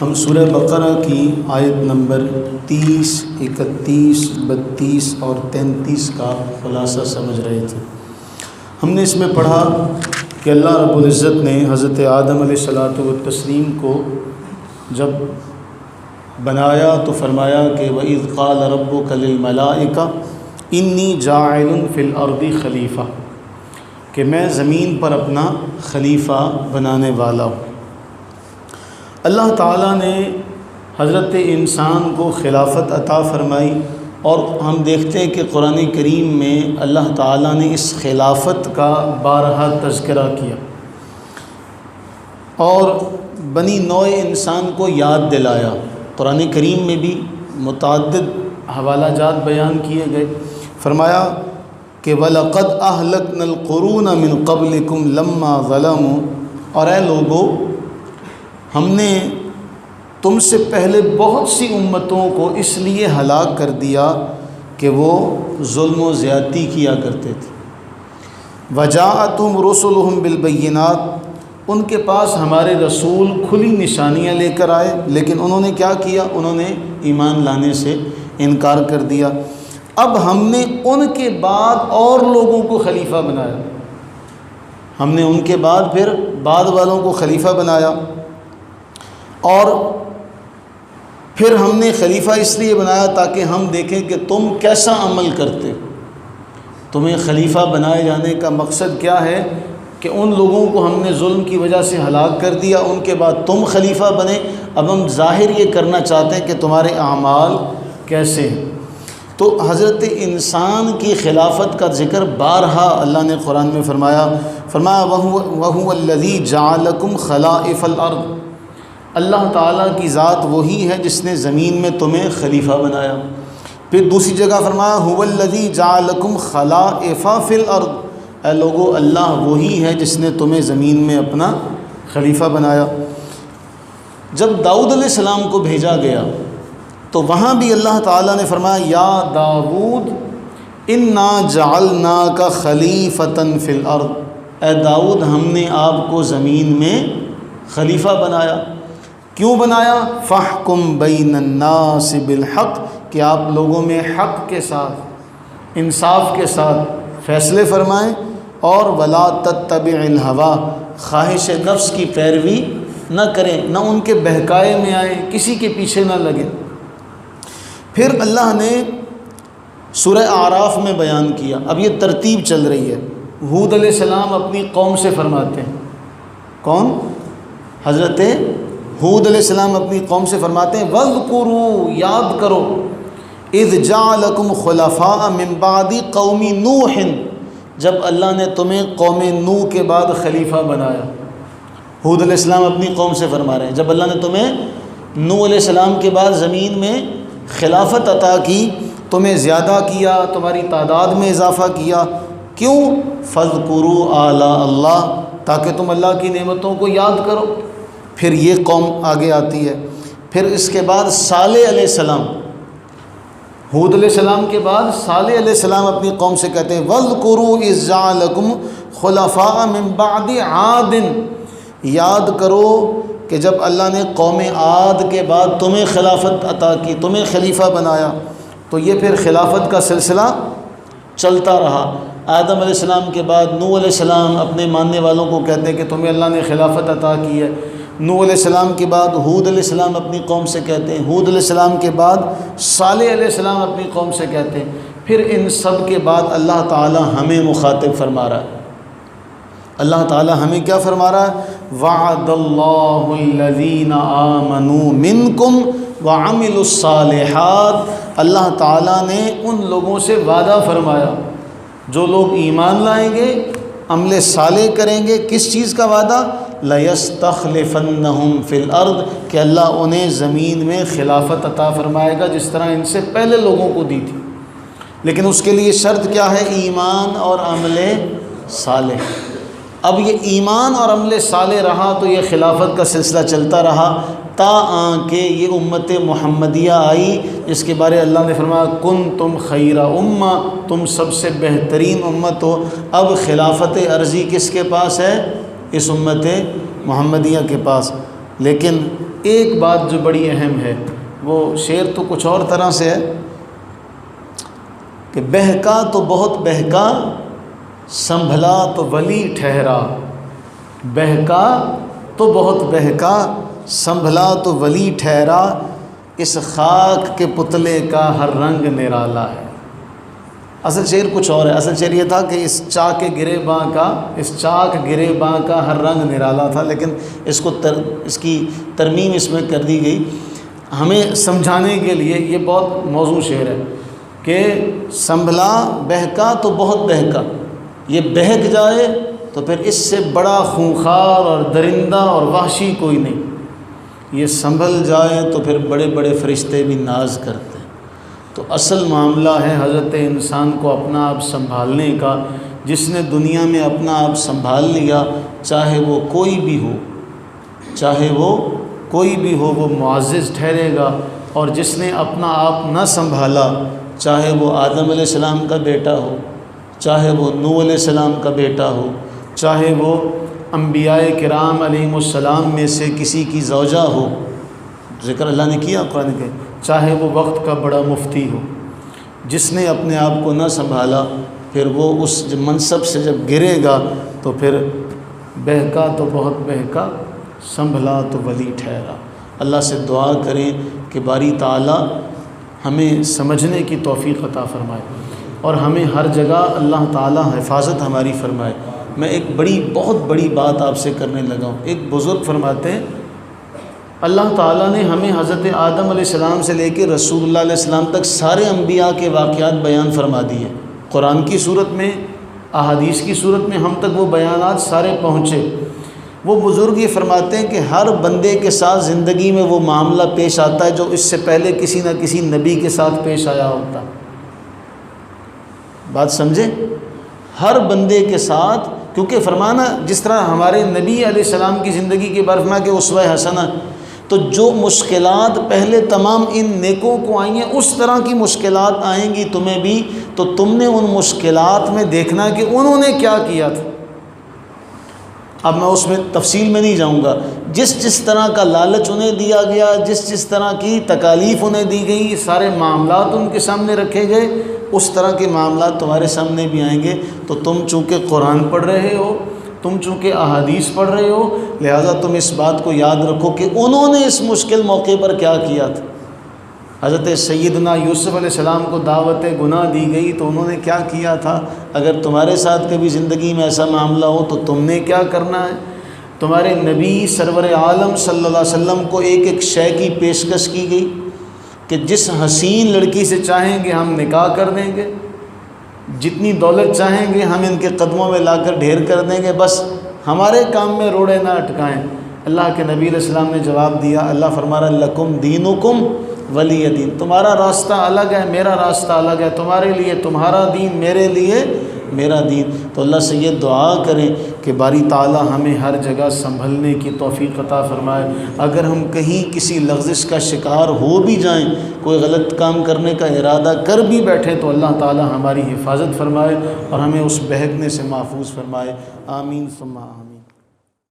ہم سورہ بقرہ کی آیت نمبر 30، 31، 32 اور 33 کا خلاصہ سمجھ رہے تھے۔ ہم نے اس میں پڑھا کہ اللہ رب العزت نے حضرت آدم علیہ الصلاۃ والتسلیم کو جب بنایا تو فرمایا کہ وَإِذْ قَالَ رَبُّكَ لِلْمَلَائِكَةِ إِنِّي جَاعِلٌ فِي الْأَرْضِ خلیفہ، کہ میں زمین پر اپنا خلیفہ بنانے والا ہوں۔ اللہ تعالیٰ نے حضرت انسان کو خلافت عطا فرمائی، اور ہم دیکھتے ہیں کہ قرآن کریم میں اللہ تعالیٰ نے اس خلافت کا بارہا تذکرہ کیا اور بنی نوع انسان کو یاد دلایا۔ قرآن کریم میں بھی متعدد حوالہ جات بیان کیے گئے۔ فرمایا کہ وَلَقَدْ أَهْلَكْنَا الْقُرُونَ مِنْ قَبْلِكُمْ لَمَّا ظَلَمُوا، اور اے لوگو، ہم نے تم سے پہلے بہت سی امتوں کو اس لیے ہلاک کر دیا کہ وہ ظلم و زیادتی کیا کرتے تھے۔ وَجَاءَتْهُمْ رُسُلُهُمْ بِالْبَيِّنَاتِ، ان کے پاس ہمارے رسول کھلی نشانیاں لے کر آئے، لیکن انہوں نے کیا کیا؟ انہوں نے ایمان لانے سے انکار کر دیا۔ اب ہم نے ان کے بعد اور لوگوں کو خلیفہ بنایا، ہم نے ان کے بعد پھر بعد والوں کو خلیفہ بنایا، اور پھر ہم نے خلیفہ اس لیے بنایا تاکہ ہم دیکھیں کہ تم کیسا عمل کرتے ہو۔ تمہیں خلیفہ بنائے جانے کا مقصد کیا ہے کہ ان لوگوں کو ہم نے ظلم کی وجہ سے ہلاک کر دیا، ان کے بعد تم خلیفہ بنے۔ اب ہم ظاہر یہ کرنا چاہتے ہیں کہ تمہارے اعمال کیسے ہیں۔ تو حضرت انسان کی خلافت کا ذکر بارہا اللہ نے قرآن میں فرمایا وَهُوَ الَّذِي جَعَلَكُمْ خَلَائِفَ الْأَرْضِ، اللہ تعالیٰ کی ذات وہی ہے جس نے زمین میں تمہیں خلیفہ بنایا۔ پھر دوسری جگہ فرمایا هُوَ الَّذِي جَعَلَكُمْ خَلَائِفَ فِي الْأَرْضِ، اے لوگو، اللہ وہی ہے جس نے تمہیں زمین میں اپنا خلیفہ بنایا۔ جب داؤد علیہ السلام کو بھیجا گیا تو وہاں بھی اللہ تعالیٰ نے فرمایا یا داؤد انا جعلناک خلیفۃ فی الارض، اے داؤد، ہم نے آپ کو زمین میں خلیفہ بنایا۔ کیوں بنایا؟ فاحکم بین الناس بالحق، کہ آپ لوگوں میں حق کے ساتھ، انصاف کے ساتھ فیصلے فرمائیں، اور ولا تتبع الہوا، خواہش نفس کی پیروی نہ کریں، نہ ان کے بہکائے میں آئیں، کسی کے پیچھے نہ لگیں۔ پھر اللہ نے سورہ اعراف میں بیان کیا، اب یہ ترتیب چل رہی ہے۔ ہود علیہ السلام اپنی قوم سے فرماتے ہیں، کون؟ حضرت ہود علیہ السلام اپنی قوم سے فرماتے ہیں وَاذْكُرُوا، یاد کرو، اِذْ جَعَلَكُمْ خُلَفَاءَ مِن بَعْدِ قَوْمِ نُوحٍ، جب اللہ نے تمہیں قوم نوح کے بعد خلیفہ بنایا۔ ہود علیہ السلام اپنی قوم سے فرما رہے ہیں جب اللہ نے تمہیں نوح علیہ السلام کے بعد زمین میں خلافت عطا کی، تمہیں زیادہ کیا، تمہاری تعداد میں اضافہ کیا۔ کیوں؟ فَاذْكُرُوا آلاء اللہ، تاکہ تم اللہ کی نعمتوں کو یاد کرو۔ پھر یہ قوم آگے آتی ہے۔ پھر اس کے بعد صالح علیہ السلام، ہود علیہ السلام کے بعد صالح علیہ السلام اپنی قوم سے کہتے ہیں وَاذْكُرُوا إِذْ جَعَلَكُمْ خُلَفَاءَ مِن بَعْدِ عَادٍ، یاد کرو کہ جب اللہ نے قوم عاد کے بعد تمہیں خلافت عطا کی، تمہیں خلیفہ بنایا، تو یہ پھر خلافت کا سلسلہ چلتا رہا۔ آدم علیہ السلام کے بعد نوح علیہ السلام اپنے ماننے والوں کو کہتے ہیں کہ تمہیں اللہ نے خلافت عطا کی ہے۔ نوح علیہ السلام کے بعد ہود علیہ السلام اپنی قوم سے کہتے ہیں، ہود علیہ السلام کے بعد صالح علیہ السلام اپنی قوم سے کہتے ہیں۔ پھر ان سب کے بعد اللہ تعالی ہمیں مخاطب فرما رہا ہے۔ اللہ تعالی ہمیں کیا فرما رہا ہے؟ وعد اللہ الذین آمنوا منکم وعملوا الصالحات، اللہ تعالیٰ نے ان لوگوں سے وعدہ فرمایا جو لوگ ایمان لائیں گے، عمل صالح کریں گے۔ کس چیز کا وعدہ؟ لَيَسْتَخْلِفَنَّهُمْ فِي الْأَرْضِ، کہ اللہ انہیں زمین میں خلافت عطا فرمائے گا جس طرح ان سے پہلے لوگوں کو دی تھی۔ لیکن اس کے لیے شرط کیا ہے؟ ایمان اور عمل صالح۔ اب یہ ایمان اور عمل صالح رہا تو یہ خلافت کا سلسلہ چلتا رہا تا کہ یہ امت محمدیہ آئی، جس کے بارے اللہ نے فرمایا کنتم خیر امہ، تم سب سے بہترین امت ہو۔ اب خلافت عرضی کس کے پاس ہے؟ اس امت محمدیہ کے پاس۔ لیکن ایک بات جو بڑی اہم ہے، وہ شعر تو کچھ اور طرح سے ہے کہ بہکا تو بہت بہکا، سنبھلا تو ولی ٹھہرا، بہکا تو بہت بہکا، سنبھلا تو ولی ٹھہرا، اس خاک کے پتلے کا ہر رنگ نرالا ہے۔ اصل شعر کچھ اور ہے، اصل شعر یہ تھا کہ اس چاک گرے باں کا ہر رنگ نرالا تھا، لیکن اس کی ترمیم اس میں کر دی گئی ہمیں سمجھانے کے لیے۔ یہ بہت موزوں شعر ہے کہ سنبھلا بہکا تو بہت بہکا، یہ بہک جائے تو پھر اس سے بڑا خونخوار اور درندہ اور وحشی کوئی نہیں، یہ سنبھل جائے تو پھر بڑے بڑے فرشتے بھی ناز کرتے ہیں۔ تو اصل معاملہ ہے حضرت انسان کو اپنا آپ سنبھالنے کا۔ جس نے دنیا میں اپنا آپ سنبھال لیا، چاہے وہ کوئی بھی ہو، وہ معزز ٹھہرے گا، اور جس نے اپنا آپ نہ سنبھالا، چاہے وہ آدم علیہ السلام کا بیٹا ہو، چاہے وہ نوح علیہ السلام کا بیٹا ہو، چاہے وہ انبیاء کرام علیہم السلام میں سے کسی کی زوجہ ہو، ذکر اللہ نے کیا قرآن کے، چاہے وہ وقت کا بڑا مفتی ہو، جس نے اپنے آپ کو نہ سنبھالا، پھر وہ اس منصب سے جب گرے گا تو پھر بہکا تو بہت بہکا، سنبھلا تو ولی ٹھہرا۔ اللہ سے دعا کریں کہ باری تعالی ہمیں سمجھنے کی توفیق عطا فرمائے، اور ہمیں ہر جگہ اللہ تعالی حفاظت ہماری فرمائے۔ میں ایک بہت بڑی بات آپ سے کرنے لگا ہوں۔ ایک بزرگ فرماتے ہیں اللہ تعالیٰ نے ہمیں حضرت آدم علیہ السلام سے لے کے رسول اللہ علیہ السلام تک سارے انبیاء کے واقعات بیان فرما دیے، قرآن کی صورت میں، احادیث کی صورت میں ہم تک وہ بیانات سارے پہنچے۔ وہ بزرگ یہ فرماتے ہیں کہ ہر بندے کے ساتھ زندگی میں وہ معاملہ پیش آتا ہے جو اس سے پہلے کسی نہ کسی نبی کے ساتھ پیش آیا ہوتا۔ بات سمجھے؟ ہر بندے کے ساتھ، کیونکہ فرمانا جس طرح ہمارے نبی علیہ السلام کی زندگی کے بارے میں کہ اسوہ حسنہ، تو جو مشکلات پہلے تمام ان نیکوں کو آئی ہیں، اس طرح کی مشکلات آئیں گی تمہیں بھی، تو تم نے ان مشکلات میں دیکھنا کہ انہوں نے کیا کیا تھا۔ اب میں اس میں تفصیل میں نہیں جاؤں گا، جس طرح کا لالچ انہیں دیا گیا، جس طرح کی تکالیف انہیں دی گئی، سارے معاملات ان کے سامنے رکھے گئے، اس طرح کے معاملات تمہارے سامنے بھی آئیں گے۔ تو تم چونکہ قرآن پڑھ رہے ہو، تم چونکہ احادیث پڑھ رہے ہو، لہٰذا تم اس بات کو یاد رکھو کہ انہوں نے اس مشکل موقع پر کیا کیا تھا۔ حضرت سیدنا یوسف علیہ السلام کو دعوت گناہ دی گئی تو انہوں نے کیا کیا تھا۔ اگر تمہارے ساتھ کبھی زندگی میں ایسا معاملہ ہو تو تم نے کیا کرنا ہے۔ تمہارے نبی سرور عالم صلی اللہ علیہ وسلم کو ایک شے کی پیشکش کی گئی کہ جس حسین لڑکی سے چاہیں گے ہم نکاح کر دیں گے، جتنی دولت چاہیں گے ہم ان کے قدموں میں لا کر ڈھیر کر دیں گے، بس ہمارے کام میں روڑے نہ اٹکائیں۔ اللہ کے نبی علیہ السلام نے جواب دیا، اللہ فرما رہا لکم دینکم ولی دین، تمہارا راستہ الگ ہے، میرا راستہ الگ ہے، تمہارے لیے تمہارا دین، میرے لیے میرا دین۔ تو اللہ سے یہ دعا کریں کہ باری تعالی ہمیں ہر جگہ سنبھلنے کی توفیق عطا فرمائے۔ اگر ہم کہیں کسی لغزش کا شکار ہو بھی جائیں، کوئی غلط کام کرنے کا ارادہ کر بھی بیٹھے، تو اللہ تعالی ہماری حفاظت فرمائے اور ہمیں اس بہکنے سے محفوظ فرمائے۔ آمین ثم آمین۔